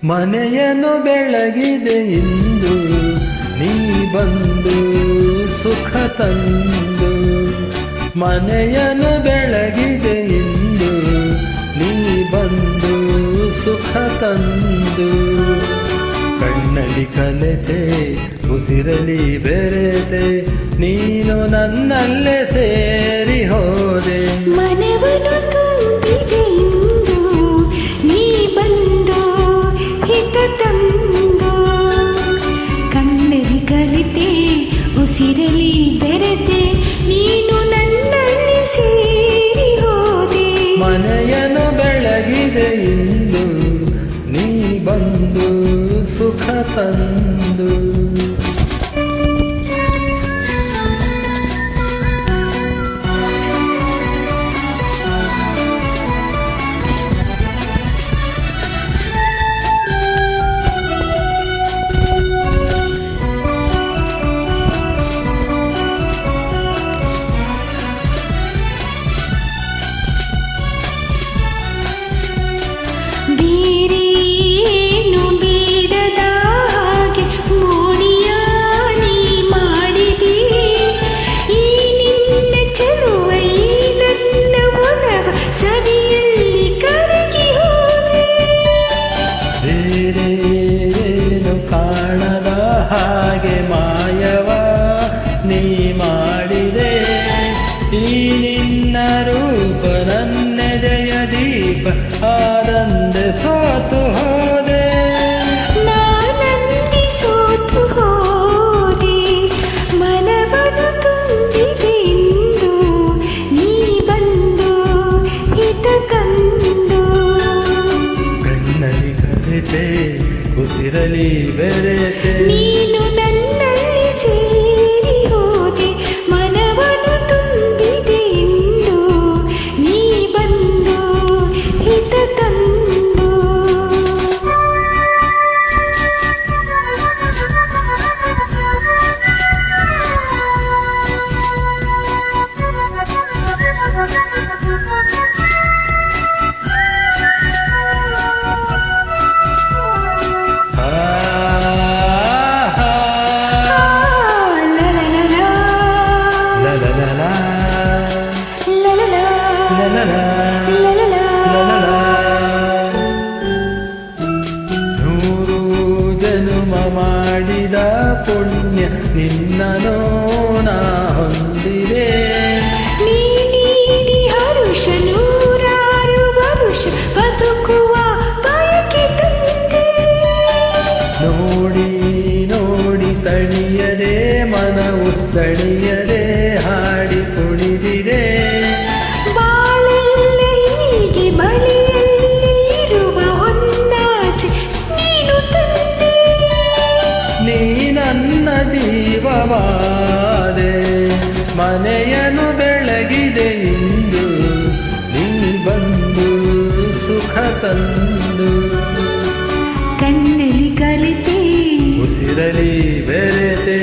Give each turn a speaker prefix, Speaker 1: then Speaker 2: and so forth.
Speaker 1: ಮನೆಯನ್ನು ಬೆಳಗಿದೆ ಇಂದು ನೀ ಬಂದು ಸುಖ ತಂದು. ಮನೆಯನ್ನು ಬೆಳಗಿದೆ ಇಂದು ನೀ ಬಂದು ಸುಖ ತಂದು. ಕಣ್ಣಲ್ಲಿ ಕಲೆತೆ ಉಸಿರಲಿ ಬೆರೆತೆ ನೀನು ನನ್ನಲ್ಲೇ ಸೇರಿ ಹೋದೆ.
Speaker 2: ಮನವನ್ನು ತುಂಬಿದೆ ಇಂದು ನೀ ಬಂದು ಹಿತ ತಂದು. ಕಣ್ಣಲ್ಲಿ ಕಲಿತೆ ಉಸಿರಲಿ ಬೆರೆತೆ ನೀನು ನನ್ನಲ್ಲಿ ಸೇರಿ ಹೋದೆ.
Speaker 1: ಮನೆಯನ್ನು ಬೆಳಗಿದೆ ಇಂದು ನೀ ಬಂದು ಸುಖ ತಂದು.
Speaker 2: ಬೇರೇನು ಬೇಡದ ಹಾಗೆ ಮೋಡಿಯ ನೀ ಮಾಡಿದೆ. ಈ ನಿನ್ನ ಚೆಲುವೈ ನನ್ನ ಒಲವ ಸವಿಯಲ್ಲಿ ಕರಗಿ ಹೋದೆ.
Speaker 1: ಬೇರೇನು ಕಾಣದ ಹಾಗೆ ಮಾಯವ ನೀ ಮಾಡಿದೆ. ಈ ನಿನ್ನ ರೂಪ ನನ್ನೆದೆಯ ದೀಪ ಆನಂದ ಸೋತು ಹೋದೆ.
Speaker 2: ನಾನಂದಿ ಸೋತು ಹೋದೆ. ಮನವನ್ನು ತುಂಬಿದೆ ಇಂದು ನೀ ಬಂದು ಹಿತ ತಂದು.
Speaker 1: ಕಣ್ಣಲ್ಲಿ ಕಲಿತೆ ಉಸಿರಲಿ ಬೆರೆತೆ
Speaker 2: ನೀನು ನನ್ನಲ್ಲಿ ಸೇರಿ ಹೋದೆ. ಮನವನ್ನು ತುಂಬಿದೆ ಇಂದು ನೀ ಬಂದು ಹಿತ ತಂದು.
Speaker 1: ನೂರು ಜನುಮ ಮಾಡಿದ ಪುಣ್ಯ ನಿನ್ನನೋ ನಾ ಹೊಂದಿದೆ.
Speaker 2: ನೀಡಿ ಹರುಷ ನೂರಾರು ವರುಷ ಬದುಕುವ ಬಯಕೆ ತಂದೆ.
Speaker 1: ನೋಡಿ ನೋಡಿ ತಣಿಯದೆ ಮನವು ತಣಿಯದೆ ಹಾಡಿ ಕುಣಿದಿದೆ.
Speaker 2: ಬಾಳೆಲ್ಲ ಹೀಗೆ ಬಳಿಯಲ್ಲಿ ಇರುವ ಹೊನ್ನಾಸೆ ನೀನು ತಂದೆ.
Speaker 1: ನೀ ನನ್ನ ಜೀವವಾದೆ. ಮನೆಯನ್ನು ಬೆಳಗಿದೆ ಇಂದು ನೀ ಬಂದು ಸುಖ ತಂದು.
Speaker 2: ಕಣ್ಣಲ್ಲಿ ಕಲಿತೆ
Speaker 1: ಉಸಿರಲಿ ಬೆರೆತೆ